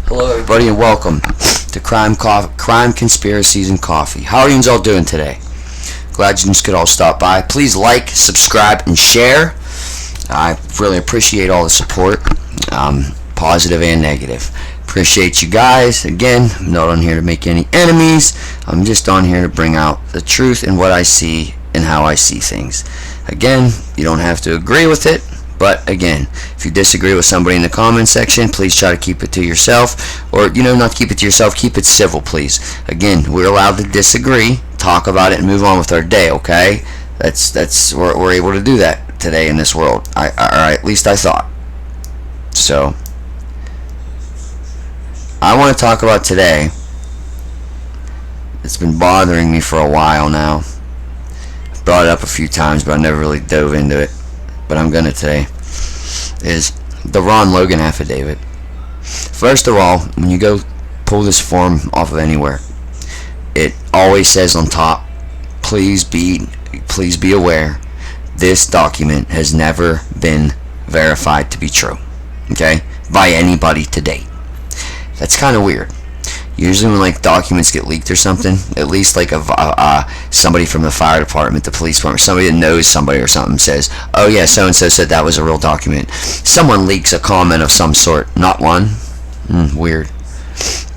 Hello everybody and welcome to Crime Conspiracies and Coffee. How are you all doing today? Glad you could all stop by. Please like, subscribe, and share. I really appreciate all the support, positive and negative. Appreciate you guys. Again, I'm not on here to make any enemies. I'm just on here to bring out the truth and what I see and how I see things. Again, you don't have to agree with it. But again, if you disagree with somebody in the comment section, please try to keep it to yourself. Or, not keep it to yourself, keep it civil, please. Again, we're allowed to disagree, talk about it, and move on with our day, okay? We're able to do that today in this world. Or at least I thought. So, I want to talk about today. It's been bothering me for a while now. I've brought it up a few times, but I never really dove into it. But I'm gonna today, is the Logan affidavit. First of all, when you go pull this form off of anywhere, it always says on top, please be aware, this document has never been verified to be true, okay, by anybody to date. That's kind of weird. Usually when documents get leaked or something, at least somebody from the fire department, the police department, somebody that knows somebody or something says, oh yeah, so and so said that was a real document. Someone leaks a comment of some sort, not one. Weird.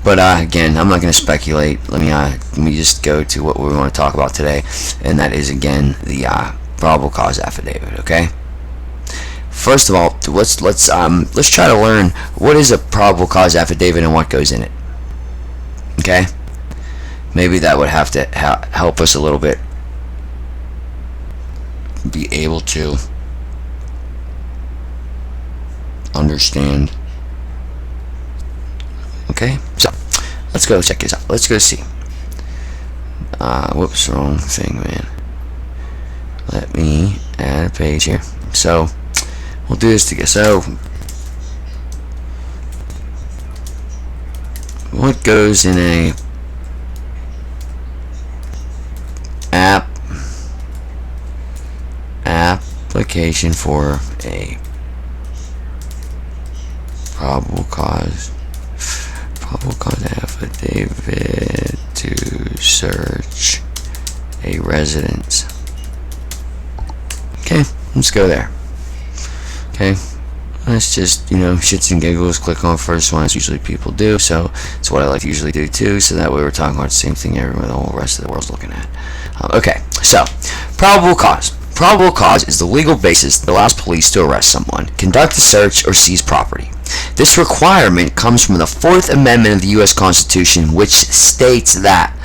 But again, I'm not going to speculate. Let me just go to what we want to talk about today, and that is again the probable cause affidavit. Okay. First of all, let's try to learn what is a probable cause affidavit and what goes in it. Okay, maybe that would have to help us a little bit be able to understand. Okay, so let's go check this out. Let's go see. Whoops, wrong thing, man. Let me add a page here. So we'll do this together. So what goes in a application for a probable cause affidavit to search a residence? Okay, let's go there. Okay. Let's just, shits and giggles, click on first one as usually people do. So it's what I like to usually do too. So that way we're talking about the same thing everyone, the whole rest of the world's looking at. Okay, so probable cause. Probable cause is the legal basis that allows police to arrest someone, conduct a search, or seize property. This requirement comes from the 4th Amendment of the U.S. Constitution, which states that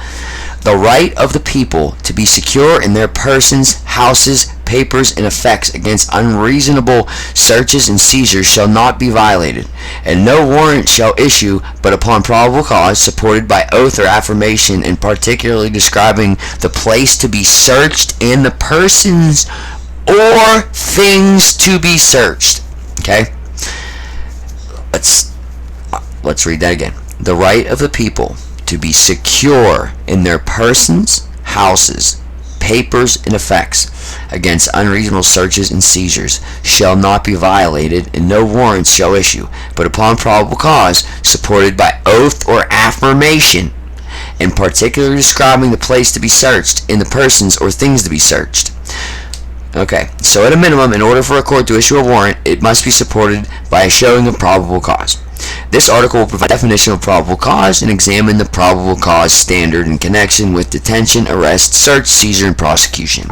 the right of the people to be secure in their persons, houses, papers, and effects against unreasonable searches and seizures shall not be violated, and no warrant shall issue but upon probable cause supported by oath or affirmation, and particularly describing the place to be searched and the persons or things to be searched. Okay? Let's read that again. The right of the people to be secure in their persons, houses, papers, and effects against unreasonable searches and seizures shall not be violated, and no warrants shall issue but upon probable cause supported by oath or affirmation, in particular describing the place to be searched and the persons or things to be searched. Okay, so at a minimum, in order for a court to issue a warrant, it must be supported by a showing of probable cause. This article will provide a definition of probable cause and examine the probable cause standard in connection with detention, arrest, search, seizure, and prosecution.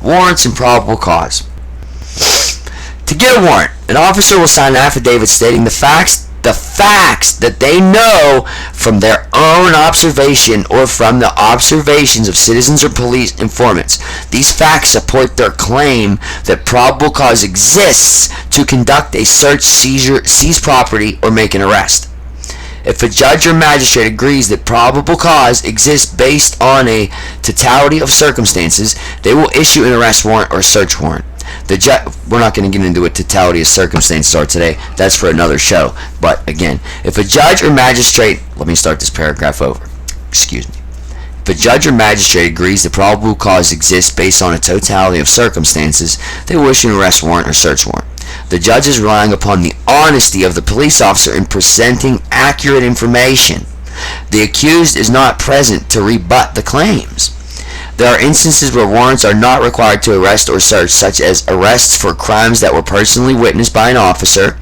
Warrants and probable cause. To get a warrant, an officer will sign an affidavit stating the facts that they know from their own observation or from the observations of citizens or police informants. These facts support their claim that probable cause exists to conduct a search, seizure, seize property, or make an arrest. If a judge or magistrate agrees that probable cause exists based on a totality of circumstances, they will issue an arrest warrant or search warrant. We're not going to get into a totality of circumstances today. That's for another show. But again, if a judge or magistrate, let me start this paragraph over. Excuse me. If a judge or magistrate agrees that probable cause exists based on a totality of circumstances, they will issue an arrest warrant or search warrant. The judge is relying upon the honesty of the police officer in presenting accurate information. The accused is not present to rebut the claims. There are instances where warrants are not required to arrest or search, such as arrests for crimes that were personally witnessed by an officer.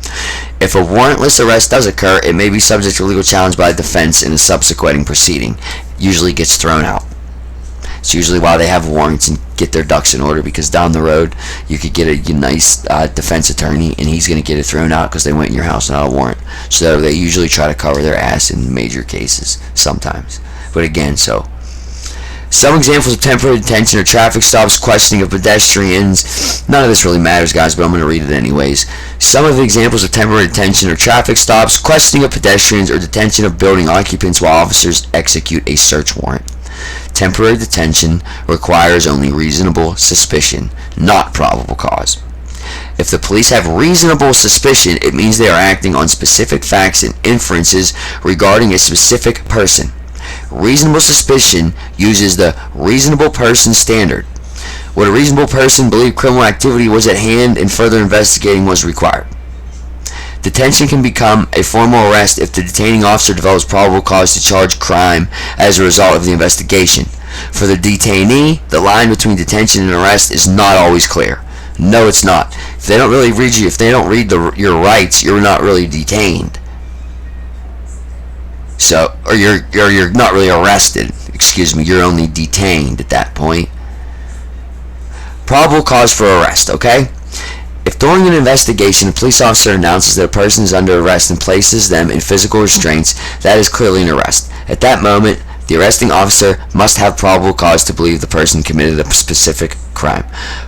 If a warrantless arrest does occur, it may be subject to legal challenge by the defense in a subsequent proceeding. Usually gets thrown out. It's usually why they have warrants and get their ducks in order, because down the road you could get a nice defense attorney and he's going to get it thrown out because they went in your house without a warrant. So they usually try to cover their ass in major cases sometimes. But again, some examples of temporary detention are traffic stops, questioning of pedestrians. None of this really matters, guys, but I'm going to read it anyways. Some of the examples of temporary detention are traffic stops, questioning of pedestrians, or detention of building occupants while officers execute a search warrant. Temporary detention requires only reasonable suspicion, not probable cause. If the police have reasonable suspicion, it means they are acting on specific facts and inferences regarding a specific person. Reasonable suspicion uses the reasonable person standard. Would a reasonable person believe criminal activity was at hand and further investigating was required? Detention can become a formal arrest if the detaining officer develops probable cause to charge crime as a result of the investigation. For the detainee, the line between detention and arrest is not always clear. No, it's not. If they don't really read you, if they don't read your rights, you're not really detained. Or you're not really arrested. Excuse me, you're only detained at that point. Probable cause for arrest, okay? If during an investigation a police officer announces that a person is under arrest and places them in physical restraints, that is clearly an arrest. At that moment, the arresting officer must have probable cause to believe the person committed a specific crime.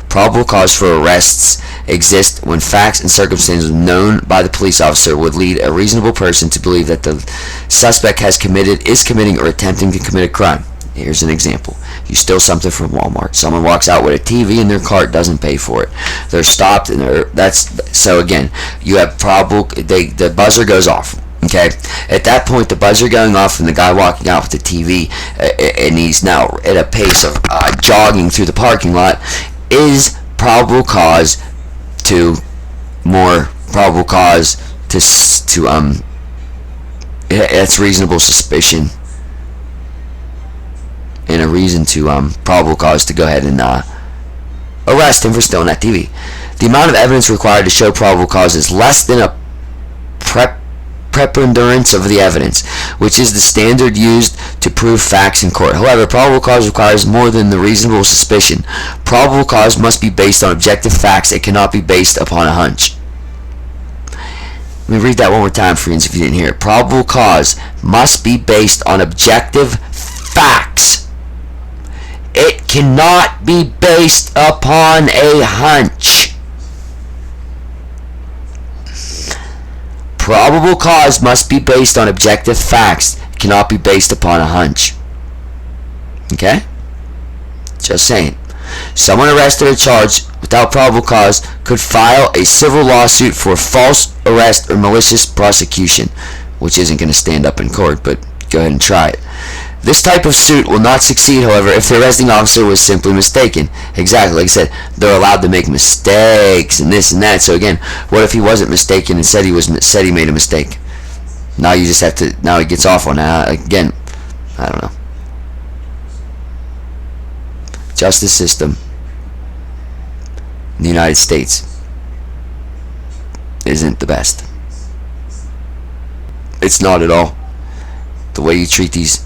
Probable cause for arrests exist when facts and circumstances known by the police officer would lead a reasonable person to believe that the suspect is committing or attempting to commit a crime. Here's an example. You steal something from Walmart. Someone walks out with a TV in their cart, doesn't pay for it. They're stopped, and so again, you have the buzzer goes off. Okay, at that point, the buzzer going off and the guy walking out with the TV, and he's now at a pace of jogging through the parking lot, is probable cause to it's reasonable suspicion and a reason to probable cause to go ahead and arrest him for stealing that TV. The amount of evidence required to show probable cause is less than a preponderance of the evidence, which is the standard used to prove facts in court. However, probable cause requires more than the reasonable suspicion. Probable cause must be based on objective facts. It cannot be based upon a hunch. Let me read that one more time, friends, if you didn't hear it. Probable cause must be based on objective facts. It cannot be based upon a hunch. Probable cause must be based on objective facts. It cannot be based upon a hunch. Okay? Just saying. Someone arrested or charged without probable cause could file a civil lawsuit for false arrest or malicious prosecution, which isn't going to stand up in court, but go ahead and try it. This type of suit will not succeed, however, if the arresting officer was simply mistaken. Exactly, like I said, they're allowed to make mistakes and this and that. So again, what if he wasn't mistaken and said he made a mistake? Now you just have to. Now he gets off on that. Again, I don't know. Justice system in the United States isn't the best. It's not at all. The way you treat these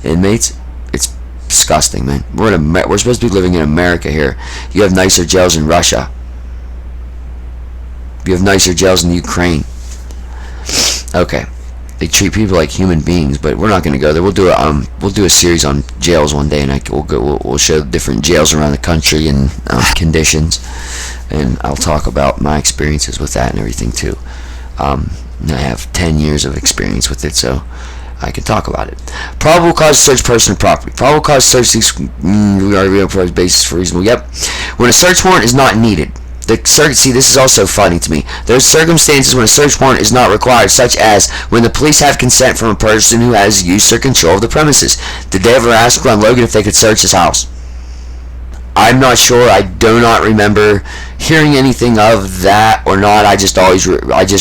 inmates, it's disgusting, man. We're supposed to be living in America here. You have nicer jails in Russia. You have nicer jails in Ukraine. Okay, they treat people like human beings, but we're not going to go there. We'll do a series on jails one day, and we'll show different jails around the country and conditions, and I'll talk about my experiences with that and everything too. I have 10 years of experience with it, so I can talk about it. Probable cause to search person or property. Probable cause to search regarding basis for reasonable. Yep. When a search warrant is not needed. See, this is also funny to me. There are circumstances when a search warrant is not required, such as when the police have consent from a person who has use or control of the premises. Did they ever ask Logan if they could search his house? I'm not sure. I do not remember hearing anything of that or not. I just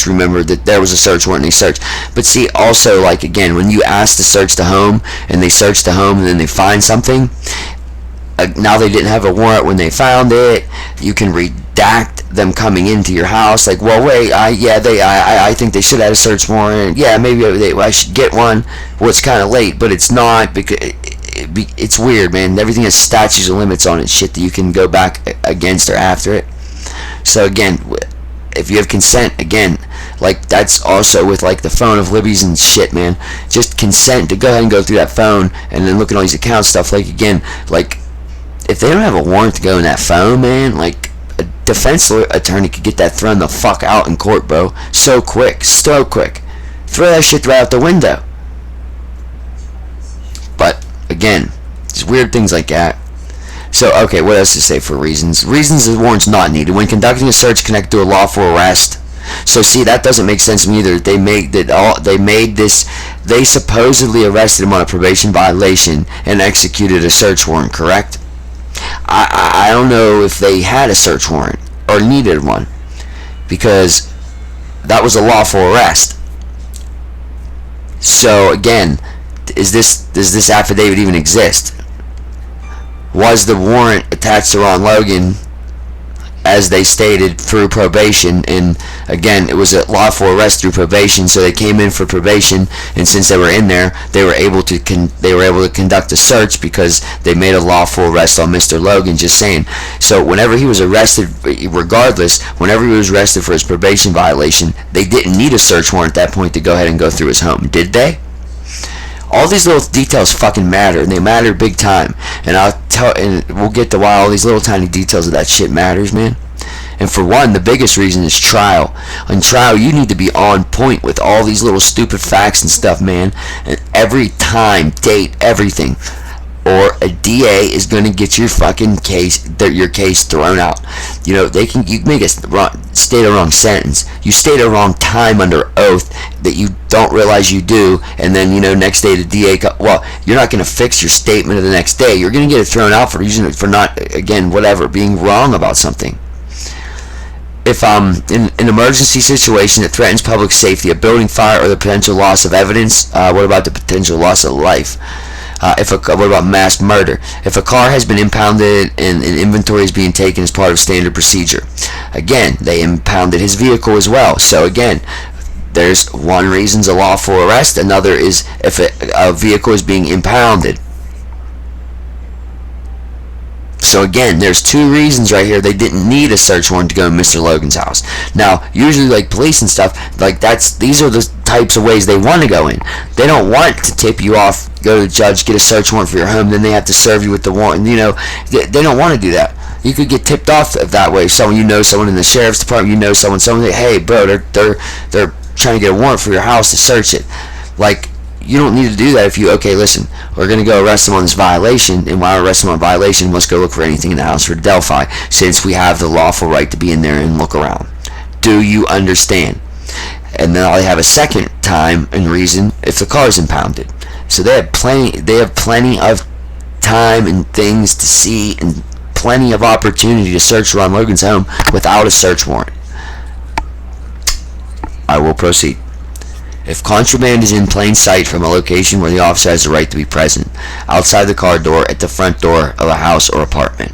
remember that there was a search warrant and they searched. But see, also, like, again, when you ask to search the home and they search the home and then they find something, now they didn't have a warrant when they found it. You can redact them coming into your house. Like, well, wait, I think they should have a search warrant. Yeah, maybe I should get one. Well, it's kind of late, but it's not, because it's weird, man. Everything has statutes and limits on it, shit that you can go back against or after it. So again, if you have consent, again, like, that's also with, like, the phone of Libby's and shit, man. Just consent to go ahead and go through that phone and then look at all these account stuff. Like, again, like, if they don't have a warrant to go in that phone, man, like, a defense attorney could get that thrown the fuck out in court, bro. So quick. Throw that shit right out the window. But again, just weird things like that. So, okay, what else to say for reasons? Reasons the warrant's not needed. When conducting a search connected to a lawful arrest. So, see, that doesn't make sense to me either. They supposedly arrested him on a probation violation and executed a search warrant, correct? I don't know if they had a search warrant or needed one, because that was a lawful arrest. So again, does this affidavit even exist? Was the warrant attached to Ron Logan, as they stated, through probation? And again, it was a lawful arrest through probation, so they came in for probation, and since they were in there, they were able to conduct a search because they made a lawful arrest on Mr. Logan. Just saying. So whenever he was arrested, regardless, whenever he was arrested for his probation violation, they didn't need a search warrant at that point to go ahead and go through his home, did they? All these little details fucking matter, and they matter big time. And we'll get to why all these little tiny details of that shit matters, man. And for one, the biggest reason is trial. On trial, you need to be on point with all these little stupid facts and stuff, man. And every time, date, everything, or a DA is going to get your fucking case, your case thrown out. You know, you make state a wrong sentence. You state a wrong time under oath that you don't realize you do, and then, you know, next day the DA, well, you're not going to fix your statement of the next day. You're going to get it thrown out for not, again, whatever, being wrong about something. If in an emergency situation that threatens public safety, a building fire, or the potential loss of evidence, what about the potential loss of life? What about mass murder? If a car has been impounded and an inventory is being taken as part of standard procedure, again, they impounded his vehicle as well. So again, there's one reason's a lawful arrest. Another is if a vehicle is being impounded. So again, there's two reasons right here they didn't need a search warrant to go in Mr. Logan's house. Now, usually, like, police and stuff, like, these are the types of ways they want to go in. They don't want to tip you off, go to the judge, get a search warrant for your home, then they have to serve you with the warrant. You know, they don't want to do that. You could get tipped off that way. Someone in the sheriff's department, someone, hey, bro, they're trying to get a warrant for your house to search it. Like, you don't need to do that if you, okay, listen, we're going to go arrest him on this violation, and while we arrest him on violation, let's go look for anything in the house for Delphi, since we have the lawful right to be in there and look around. Do you understand? And then I'll have a second time and reason if the car is impounded. So they have plenty of time and things to see and plenty of opportunity to search Ron Logan's home without a search warrant. I will proceed. If contraband is in plain sight from a location where the officer has the right to be present, outside the car door, at the front door of a house or apartment.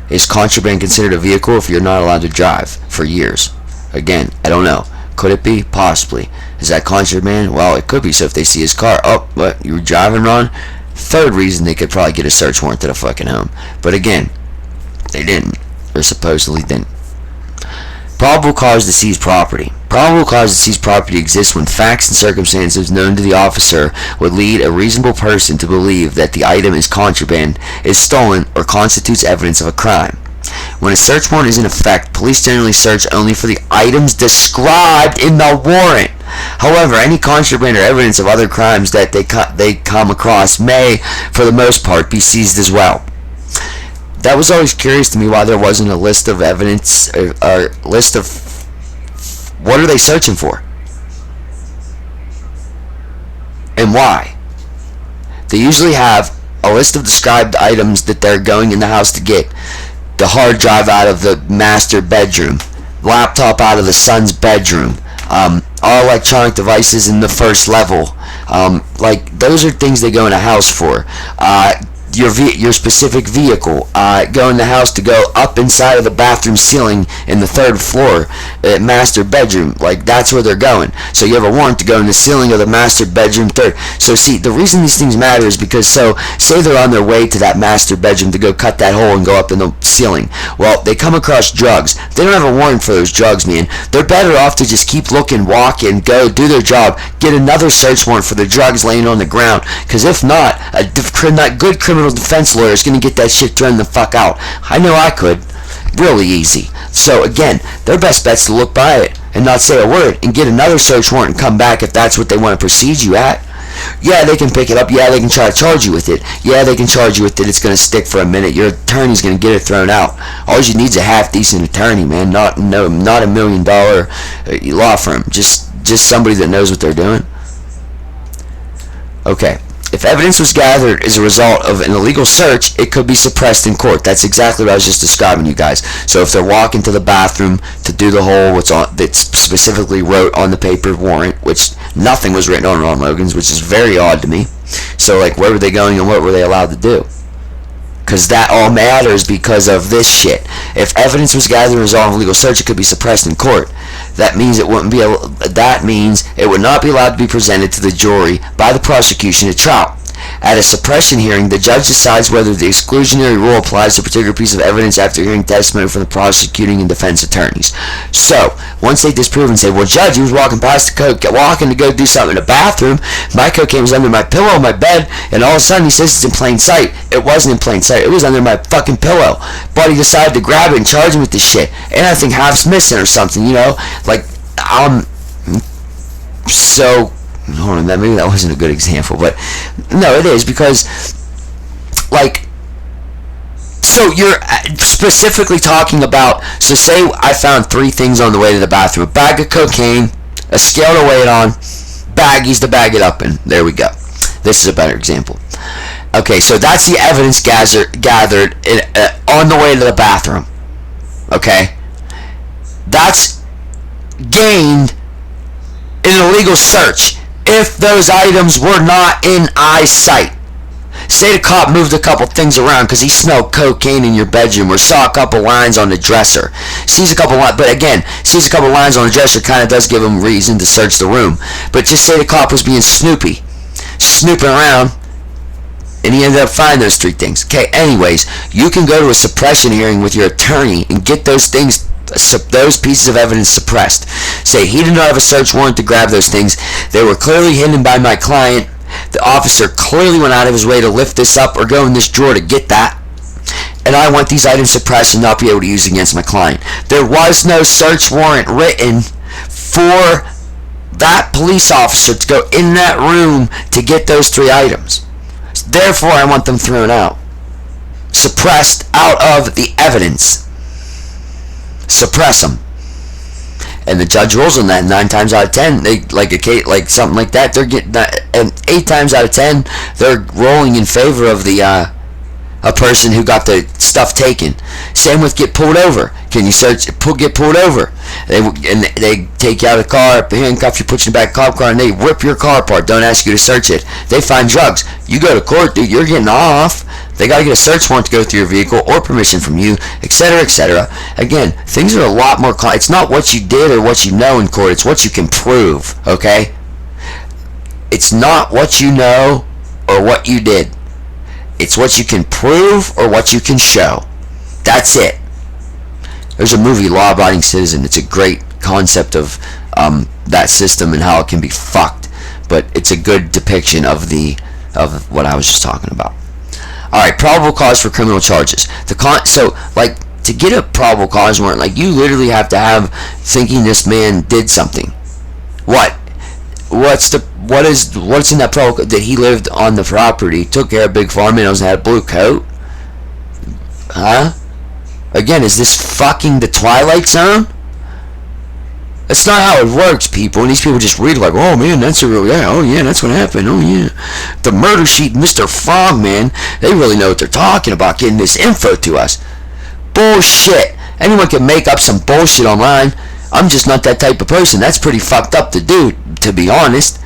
Is contraband considered a vehicle if you're not allowed to drive for years? Again, I don't know. Could it be? Possibly. Is that contraband? Well, it could be. So if they see his car, oh, what, you were driving, Ron? Third reason, they could probably get a search warrant to the fucking home. But again, they didn't. Or supposedly didn't. Probable cause to seize property. Probable cause to seize property exists when facts and circumstances known to the officer would lead a reasonable person to believe that the item is contraband, is stolen, or constitutes evidence of a crime. When a search warrant is in effect, police generally search only for the items described in the warrant. However, any contraband or evidence of other crimes that they come across may, for the most part, be seized as well. That was always curious to me why there wasn't a list of evidence, or list of what are they searching for, and why. They usually have a list of described items that they're going in the house to get. The hard drive out of the master bedroom, laptop out of the son's bedroom, all electronic devices in the first level. Like, those are things they go in a house for. Your specific vehicle, go in the house to go up inside of the bathroom ceiling in the third floor, master bedroom. Like, that's where they're going. So you have a warrant to go in the ceiling of the master bedroom third. So see, the reason these things matter is because, so say they're on their way to that master bedroom to go cut that hole and go up in the ceiling. Well, they come across drugs. They don't have a warrant for those drugs, man. They're better off to just keep looking, walk in, go do their job, get another search warrant for the drugs laying on the ground. Because if not, a good criminal defense lawyer is going to get that shit thrown the fuck out. I know I could. Really easy. So again, their best bet's to look by it and not say a word and get another search warrant and come back if that's what they want to proceed you at. Yeah, they can pick it up. Yeah, they can try to charge you with it. Yeah, they can charge you with it. It's going to stick for a minute. Your attorney's going to get it thrown out. All you need is a half-decent attorney, man. Not a $1 million law firm. Just somebody that knows what they're doing. Okay. If evidence was gathered as a result of an illegal search, it could be suppressed in court. That's exactly what I was just describing, you guys. So if they're walking to the bathroom to do the whole that's specifically wrote on the paper warrant, which nothing was written on Logan's, which is very odd to me. So, like, where were they going and what were they allowed to do? Because that all matters because of this shit. If evidence was gathered as a result of a legal search, it could be suppressed in court. That means it would not be allowed to be presented to the jury by the prosecution at trial. At a suppression hearing, the judge decides whether the exclusionary rule applies to a particular piece of evidence after hearing testimony from the prosecuting and defense attorneys. So, once they disprove and say, well, Judge, he was walking past walking to go do something in the bathroom, my cocaine was under my pillow on my bed, and all of a sudden he says it's in plain sight. It wasn't in plain sight. It was under my fucking pillow. But he decided to grab it and charge him with this shit. And I think half's missing or something, you know? Like, so... hold on, maybe that wasn't a good example, but no, it is, because, like, so you're specifically talking about, so say I found 3 things on the way to the bathroom: a bag of cocaine, a scale to weigh it on, baggies to bag it up in. There we go. This is a better example. Okay, so that's the evidence gathered on the way to the bathroom. Okay? That's gained in an illegal search if those items were not in eyesight. Say the cop moved a couple things around because he smelled cocaine in your bedroom, or saw a couple lines on the dresser. Sees a couple lines on the dresser, kind of does give him reason to search the room. But just say the cop was being snooping around, and he ended up finding those 3 things. Okay, anyways, you can go to a suppression hearing with your attorney and get those pieces of evidence suppressed. Say he did not have a search warrant to grab those things. They were clearly hidden by my client. The officer clearly went out of his way to lift this up or go in this drawer to get that. And I want these items suppressed and not be able to use against my client. There was no search warrant written for that police officer to go in that room to get those 3 items. Therefore, I want them thrown out. Suppressed out of the evidence. Suppress them. And the judge rules on that. 9 times out of 10, they like something like that, they're getting that, and 8 times out of 10, they're rolling in favor of the a person who got the stuff taken. Same with get pulled over. Can you get pulled over? They take you out of the car, handcuff you, put you in the back of the cop car, and they rip your car apart. Don't ask you to search it. They find drugs. You go to court, dude. You're getting off. They got to get a search warrant to go through your vehicle or permission from you, etc., etc. Again, things are a lot more. It's not what you did or what you know in court. It's what you can prove. Okay? It's not what you know or what you did. It's what you can prove or what you can show. That's it. There's a movie, Law Abiding Citizen. It's a great concept of that system and how it can be fucked. But it's a good depiction of what I was just talking about. Alright, probable cause for criminal charges. So, like, to get a probable cause warrant, like, you literally have to have thinking this man did something. What's in that probable? That he lived on the property, took care of big farm animals, and had a blue coat? Huh? Again, is this fucking the Twilight Zone? That's not how it works, people. And these people just read like, oh man, that's a real, yeah, oh yeah, that's what happened, oh yeah. The murder sheet, Mr. Frogman, they really know what they're talking about getting this info to us. Bullshit. Anyone can make up some bullshit online. I'm just not that type of person. That's pretty fucked up to do, to be honest.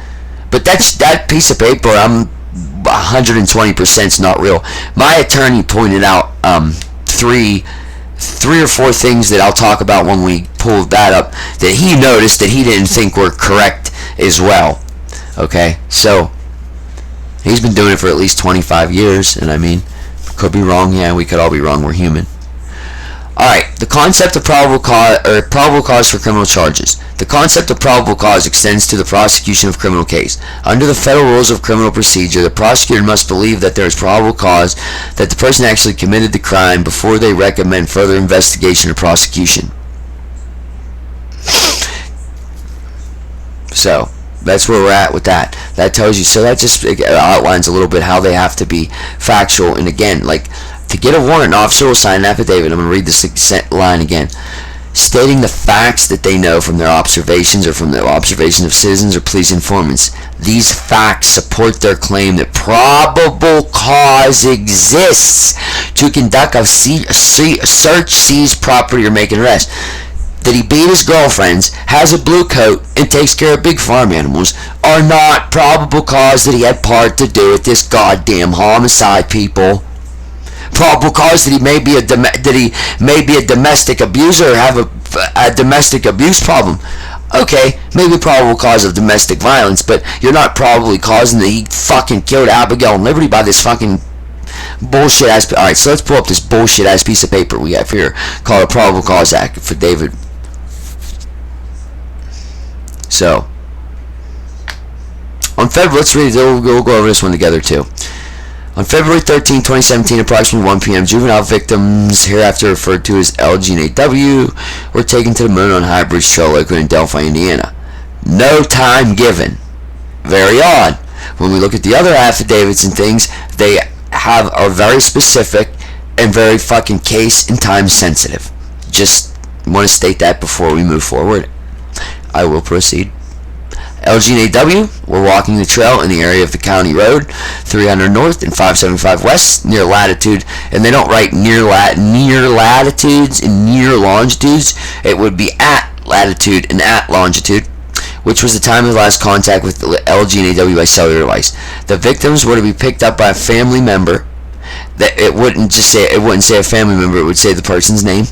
But that piece of paper, I'm 120% is not real. My attorney pointed out three or four things that I'll talk about when we pull that up that he noticed that he didn't think were correct as well. Okay, so he's been doing it for at least 25 years, and I mean, could be wrong. Yeah, we could all be wrong. We're human. Alright, the concept of probable cause for criminal charges. The concept of probable cause extends to the prosecution of criminal case. Under the federal rules of criminal procedure, the prosecutor must believe that there is probable cause that the person actually committed the crime before they recommend further investigation or prosecution. So, that's where we're at with that. That tells you, so that just outlines a little bit how they have to be factual. And again, like, to get a warrant, an officer will sign an affidavit. I'm going to read this line again. Stating the facts that they know from their observations or from the observations of citizens or police informants. These facts support their claim that probable cause exists to conduct a search, seize property, or make an arrest. That he beat his girlfriends, has a blue coat, and takes care of big farm animals are not probable cause that he had part to do with this goddamn homicide, people. Probable cause that he may be a domestic abuser or have a domestic abuse problem. Okay, maybe probable cause of domestic violence, but you're not probably causing that he fucking killed Abigail and Liberty by this fucking bullshit ass. Alright, so let's pull up this bullshit ass piece of paper we have here called a probable cause affidavit. So, on February, let's read it, we'll go over this one together too. On February 13, 2017, approximately 1 p.m., juvenile victims, hereafter referred to as LG and AW, were taken to the Moon on High Bridge Trail located in Delphi, Indiana. No time given. Very odd. When we look at the other affidavits and things, they are very specific and very fucking case and time sensitive. Just want to state that before we move forward. I will proceed. LG and AW were walking the trail in the area of the county road 300 north and 575 west near latitude, and they don't write near latitudes and near longitudes. It would be at latitude and at longitude, which was the time of last contact with LG and AW by cellular device. The victims were to be picked up by a family member. That it wouldn't say a family member, it would say the person's name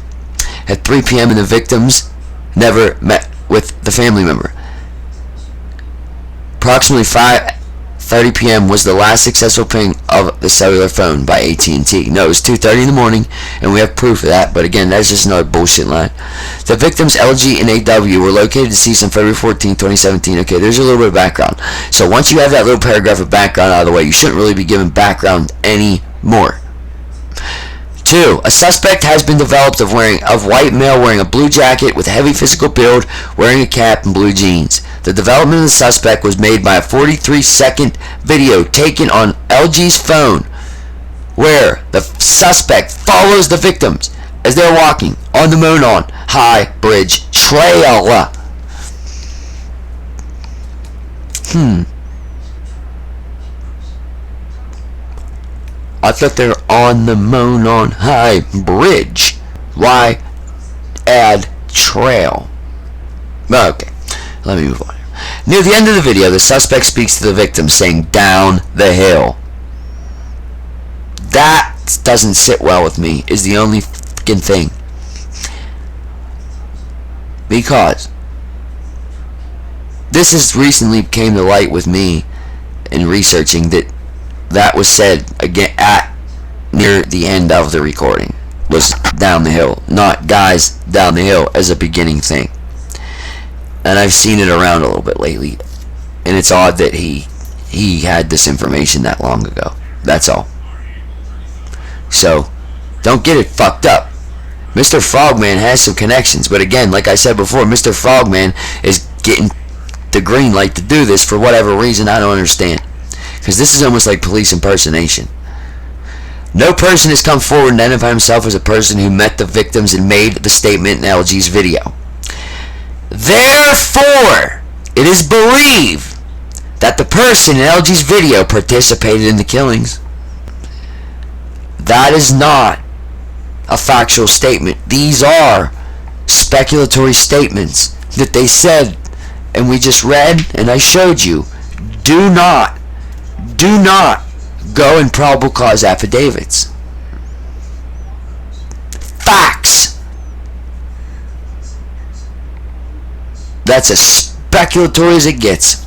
at 3 p.m. and the victims never met with the family member. Approximately 5:30 p.m. was the last successful ping of the cellular phone by AT&T. No, it was 2:30 in the morning, and we have proof of that, but again, that's just another bullshit line. The victims, LG and AW, were located deceased on February 14, 2017. Okay, there's a little bit of background. So once you have that little paragraph of background out of the way, you shouldn't really be given background anymore. 2. A suspect has been developed of white male wearing a blue jacket with heavy physical build, wearing a cap and blue jeans. The development of the suspect was made by a 43-second video taken on LG's phone, where the suspect follows the victims as they're walking on the Moon on High Bridge Trail. I thought they were on the Moon on High Bridge. Why add trail? Okay, let me move on. Near the end of the video, the suspect speaks to the victim, saying, "Down the hill." That doesn't sit well with me, is the only fucking thing. Because this has recently came to light with me in researching that was said again at near the end of the recording was down the hill, not guys down the hill as a beginning thing. And I've seen it around a little bit lately, and it's odd that he had this information that long ago. That's all. So don't get it fucked up. Mr. Frogman has some connections, but again, like I said before, Mr. Frogman is getting the green light to do this for whatever reason I don't understand. Because this is almost like police impersonation. No person has come forward and identified himself as a person who met the victims and made the statement in LG's video. Therefore, it is believed that the person in LG's video participated in the killings. That is not a factual statement. These are speculatory statements that they said, and we just read and I showed you. Do not go in probable cause affidavits. Facts. That's as speculatory as it gets.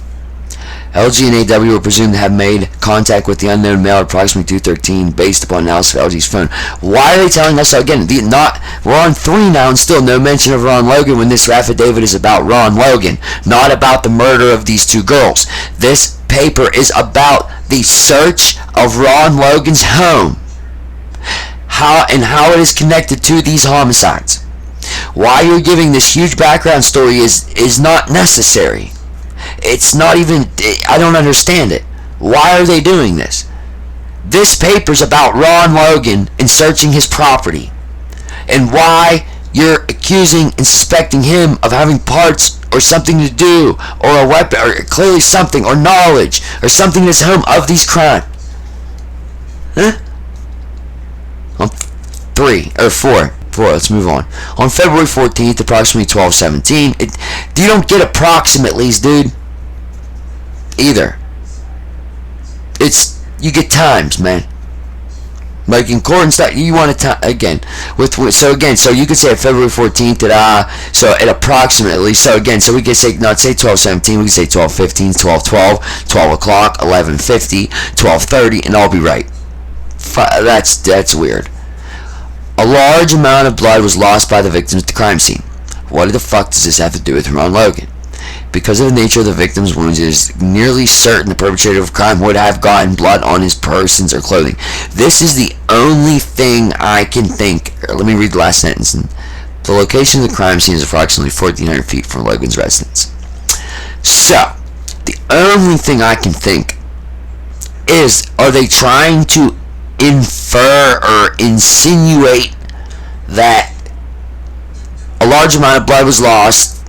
LG and AW were presumed to have made contact with the unknown male at approximately 2:13 based upon analysis of LG's phone. Why are they telling us so? Again, we're on 3 now and still no mention of Ron Logan when this affidavit is about Ron Logan, not about the murder of these 2 girls. This paper is about the search of Ron Logan's home. How it is connected to these homicides. Why you're giving this huge background story is not necessary. It's not even, I don't understand it. Why are they doing this? This paper's about Ron Logan and searching his property. And why you're accusing and suspecting him of having parts or something to do, or a weapon, or clearly something, or knowledge, or something in his home of these crimes. Huh? On 4, let's move on. On February 14th, approximately 12:17, you don't get approximately's, dude. Either. You get times, man. Like in court and stuff, you want to again so you could say February 14th at approximately, so we could say not say 12:17, we could say 12:15, 12:12, 12 o'clock, 11:50, 12:30, and I'll be right. That's weird. A large amount of blood was lost by the victims at the crime scene. What the fuck does this have to do with Ron Logan? Because of the nature of the victim's wounds, it is nearly certain the perpetrator of crime would have gotten blood on his persons or clothing. This is the only thing I can think. Let me read the last sentence. The location of the crime scene is approximately 1,400 feet from Logan's residence. So, the only thing I can think is, are they trying to infer or insinuate that a large amount of blood was lost?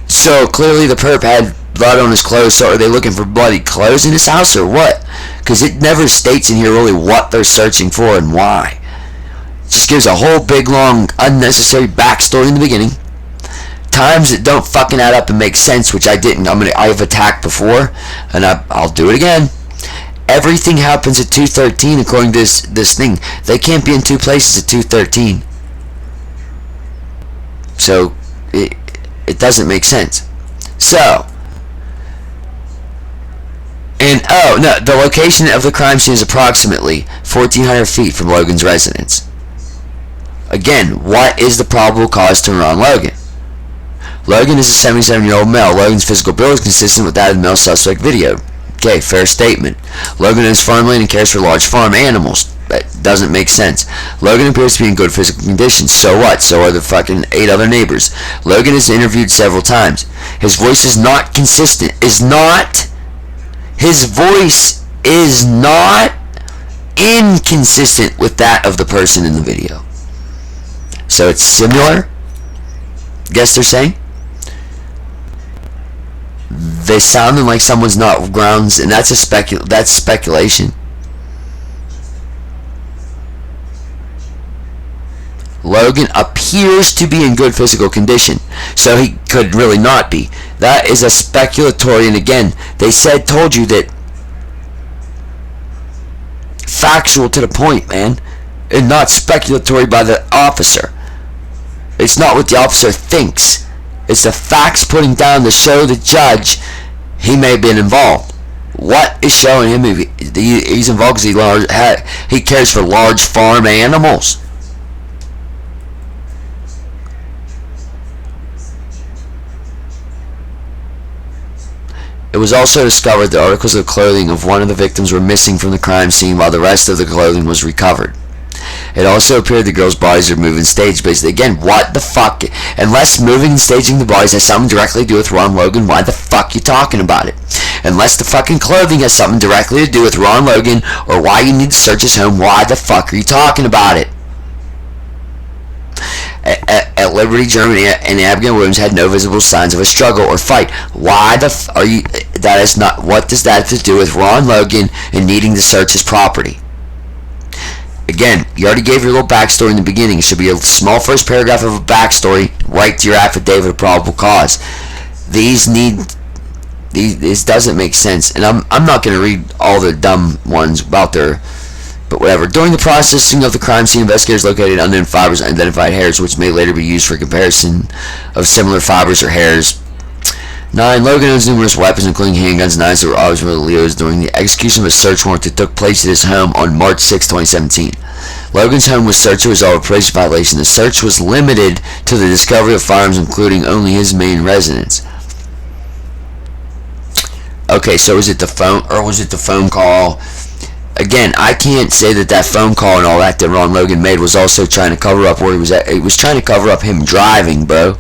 So clearly the perp had blood on his clothes. So are they looking for bloody clothes in his house or what? Because it never states in here really what they're searching for and why. It just gives a whole big long unnecessary backstory in the beginning. Times that don't fucking add up and make sense, which I didn't. I've attacked before, and I'll do it again. Everything happens at 2:13 according to this thing. They can't be in 2 places at 2:13. So it doesn't make sense. So, the location of the crime scene is approximately 1,400 feet from Logan's residence. Again, what is the probable cause to Ron Logan? Logan is a 77-year-old male. Logan's physical build is consistent with that of the male suspect video. Okay, fair statement. Logan owns farmland and cares for large farm animals. That doesn't make sense. Logan appears to be in good physical condition. So what? So are the fucking 8 other neighbors. Logan is interviewed several times. His voice is not consistent. His voice is not inconsistent with that of the person in the video. So it's similar? Guess they're saying? They sounded like someone's not grounds, and that's speculation. Logan appears to be in good physical condition, so he could really not be. That is a speculatory, and again, they told you that factual to the point, man, and not speculatory by the officer. It's not what the officer thinks. It's the facts putting down to show the judge he may have been involved. What is showing him he's involved? Because he cares for large farm animals. It was also discovered that articles of clothing of one of the victims were missing from the crime scene while the rest of the clothing was recovered. It also appeared the girls' bodies were moved and staged. Basically, again, what the fuck? Unless moving and staging the bodies has something directly to do with Ron Logan, why the fuck are you talking about it? Unless the fucking clothing has something directly to do with Ron Logan, or why you need to search his home, why the fuck are you talking about it? at Liberty, Germany, and Abigail Williams had no visible signs of a struggle or fight. Why the are you? That is not. What does that have to do with Ron Logan and needing to search his property? Again, you already gave your little backstory in the beginning. It should be a small first paragraph of a backstory right to your affidavit of probable cause. This doesn't make sense, and I'm not going to read all the dumb ones about their, but whatever. During the processing of the crime scene, investigators located unknown fibers and identified hairs, which may later be used for comparison of similar fibers or hairs. 9. Logan owns numerous weapons, including handguns, knives that were obviously Leo's during the execution of a search warrant that took place at his home on March 6, 2017. Logan's home was searched to resolve a probation violation. The search was limited to the discovery of firearms, including only his main residence. Okay, so was it the phone, or was it the phone call? Again, I can't say that phone call and all that Ron Logan made was also trying to cover up where he was at. It was trying to cover up him driving, bro.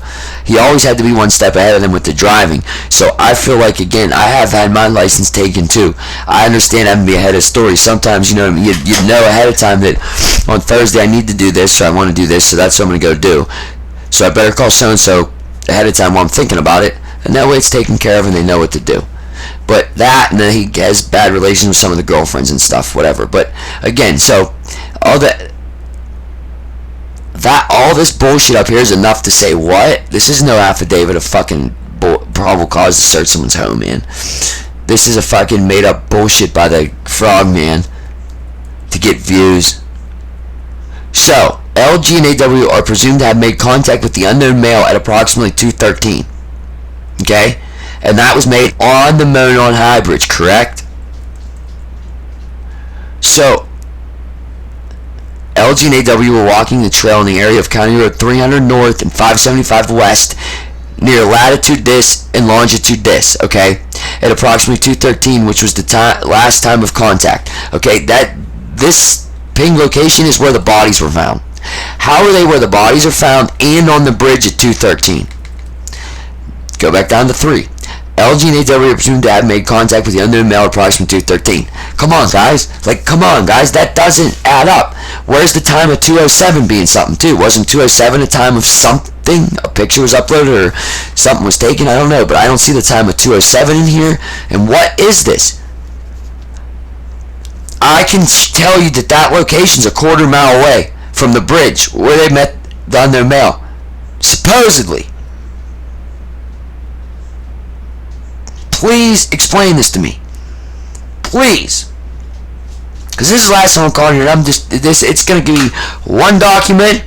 He always had to be one step ahead of them with the driving. So I feel like, again, I have had my license taken too. I understand having to be ahead of stories. Sometimes, you know ahead of time that on Thursday I need to do this, so I want to do this, so that's what I'm going to go do. So I better call so-and-so ahead of time while I'm thinking about it, and that way it's taken care of and they know what to do. But that, and then he has bad relations with some of the girlfriends and stuff, whatever. But again, so all this bullshit up here is enough to say, what? This is no affidavit of fucking probable cause to search someone's home, man. This is a fucking made up bullshit by the frog man to get views. So LG and AW are presumed to have made contact with the unknown male at approximately 2:13. Okay? And that was made on the Monon High Bridge, correct? So, LG and AW were walking the trail in the area of County Road 300 North and 575 West near latitude dis and longitude dis, okay? At approximately 2:13, which was the last time of contact. Okay, this ping location is where the bodies were found. How are they where the bodies are found and on the bridge at 2:13? Go back down to 3. LG and AW are presumed to have made contact with the unknown male at approximately 2:13. Come on, guys. Come on, guys. That doesn't add up. Where's the time of 2:07 being something, too? Wasn't 2:07 a time of something? A picture was uploaded or something was taken? I don't know, but I don't see the time of 2:07 in here. And what is this? I can tell you that location's a quarter mile away from the bridge where they met the unknown male. Supposedly. Please explain this to me. Please. Because this is the last time I'm calling here. It's going to be one document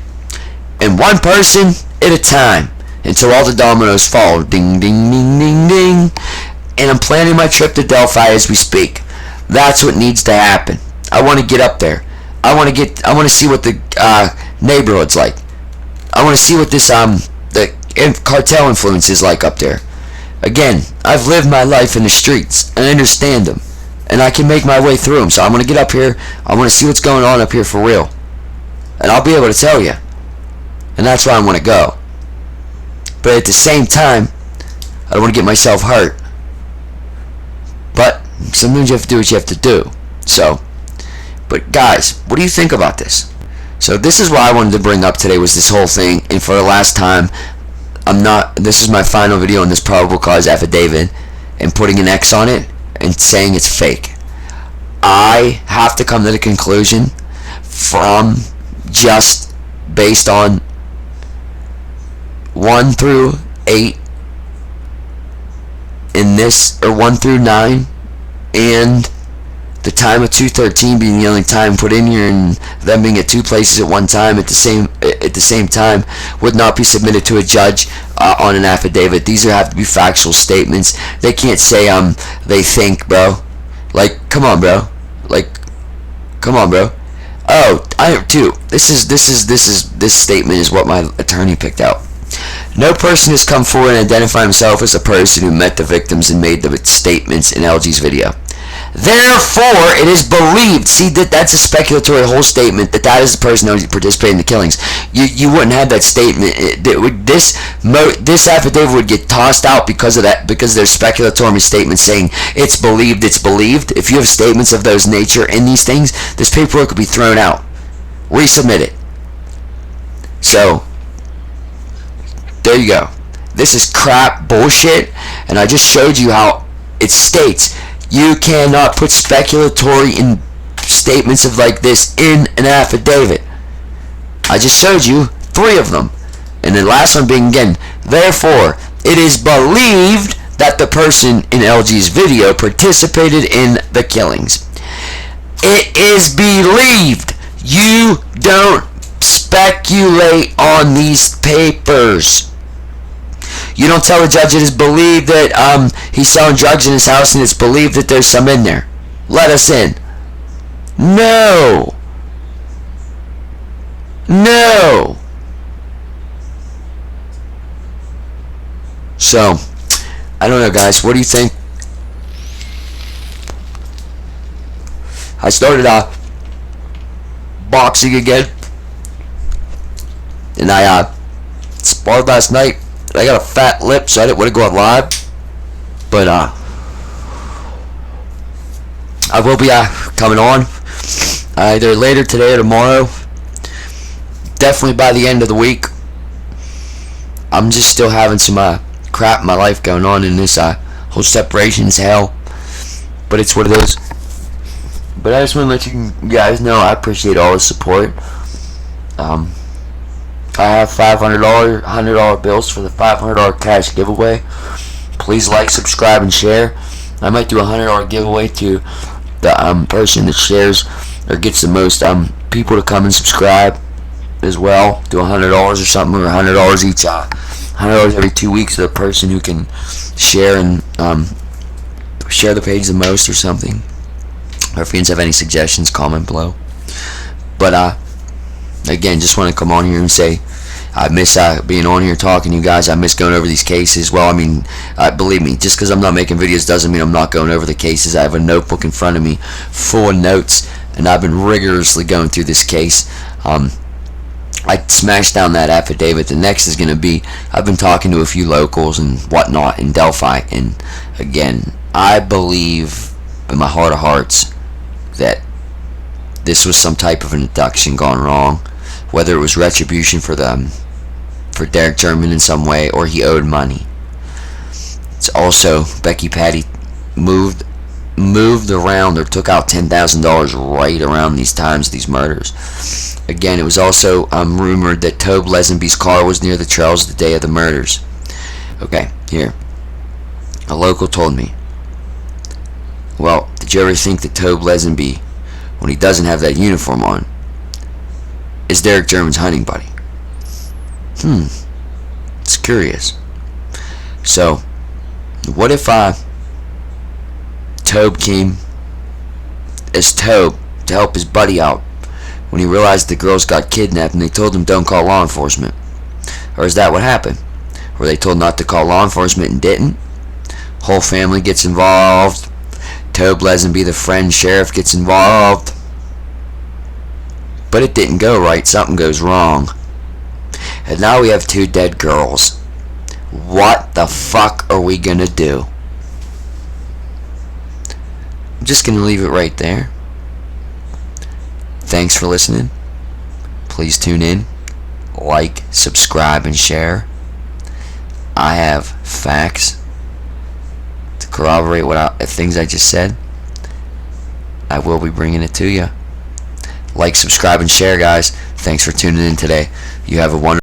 and one person at a time until all the dominoes fall. Ding, ding, ding, ding, ding. And I'm planning my trip to Delphi as we speak. That's what needs to happen. I want to get up there. I want to see what the neighborhood's like. I want to see what this the cartel influence is like up there. Again, I've lived my life in the streets and I understand them, and I can make my way through them. So I'm going to get up here. I want to see what's going on up here for real, and I'll be able to tell you. And that's where I want to go. But at the same time, I don't want to get myself hurt. But sometimes you have to do what you have to do. So, but guys, what do you think about this? So this is what I wanted to bring up today, was this whole thing, and for the last time, this is my final video on this probable cause affidavit and putting an X on it and saying it's fake. I have to come to the conclusion from just based on 1 through 8 in this, or 1 through 9, and the time of 2:13 being the only time put in here, and them being at two places at one time at the same time, would not be submitted to a judge on an affidavit. These have to be factual statements. They can't say they think, bro. Like, come on, bro. Like, come on, bro. Oh, I have too. This statement is what my attorney picked out. No person has come forward and identified himself as the person who met the victims and made the statements in LG's video. Therefore, it is believed. See, that's a speculatory whole statement that is the person who participated in the killings. You wouldn't have that statement. This affidavit would get tossed out because of that, because there's speculatory statements saying it's believed. It's believed. If you have statements of those nature in these things, this paperwork could be thrown out. Resubmit it. So, There you go. This is crap bullshit, and I just showed you how it states you cannot put speculatory in statements of like this in an affidavit. I just showed you 3 of them, and the last one being again, therefore it is believed that the person in LG's video participated in the killings. It is believed. You don't speculate on these papers. You don't tell the judge it is believed that he's selling drugs in his house and it's believed that there's some in there. Let us in. No. No. So, I don't know, guys. What do you think? I started boxing again, and I sparred last night. I got a fat lip, so I didn't want to go out live, but I will be coming on either later today or tomorrow. Definitely by the end of the week. I'm just still having some crap in my life going on in this whole separation's hell, but it's what it is. But I just want to let you guys know I appreciate all the support. I have $500, $100 bills for the $500 cash giveaway. Please like, subscribe, and share. I might do a $100 giveaway to the person that shares or gets the most people to come and subscribe as well. Do $100 or something, or $100 each. $100 every 2 weeks to the person who can share and share the page the most or something. Or if you guys have any suggestions, comment below. But again, just want to come on here and say I miss being on here talking to you guys. I miss going over these cases. Well, I mean, believe me, just because I'm not making videos doesn't mean I'm not going over the cases. I have a notebook in front of me full of notes, and I've been rigorously going through this case. I smashed down that affidavit. The next is going to be, I've been talking to a few locals and whatnot in Delphi, and again, I believe in my heart of hearts that this was some type of an abduction gone wrong, whether it was retribution for Derek German in some way, or he owed money. It's also Becky Patty moved around or took out $10,000 right around these times, these murders. Again, it was also rumored that Tobe Lesenby's car was near the trails the day of the murders. Okay, here. A local told me, well, did you ever think that Tobe Lesenby, when he doesn't have that uniform on, is Derek German's hunting buddy? It's curious. So, what if Tobe came as Tobe to help his buddy out when he realized the girls got kidnapped and they told him don't call law enforcement? Or is that what happened? Were they told not to call law enforcement and didn't? Whole family gets involved. Tobe Lesenby, the friend sheriff, gets involved. But it didn't go right. Something goes wrong. And now we have 2 dead girls. What the fuck are we gonna do? I'm just gonna leave it right there. Thanks for listening. Please tune in, like, subscribe, and share. I have facts to corroborate things I just said. I will be bringing it to you. Like, subscribe, and share, guys. Thanks for tuning in today. You have a wonderful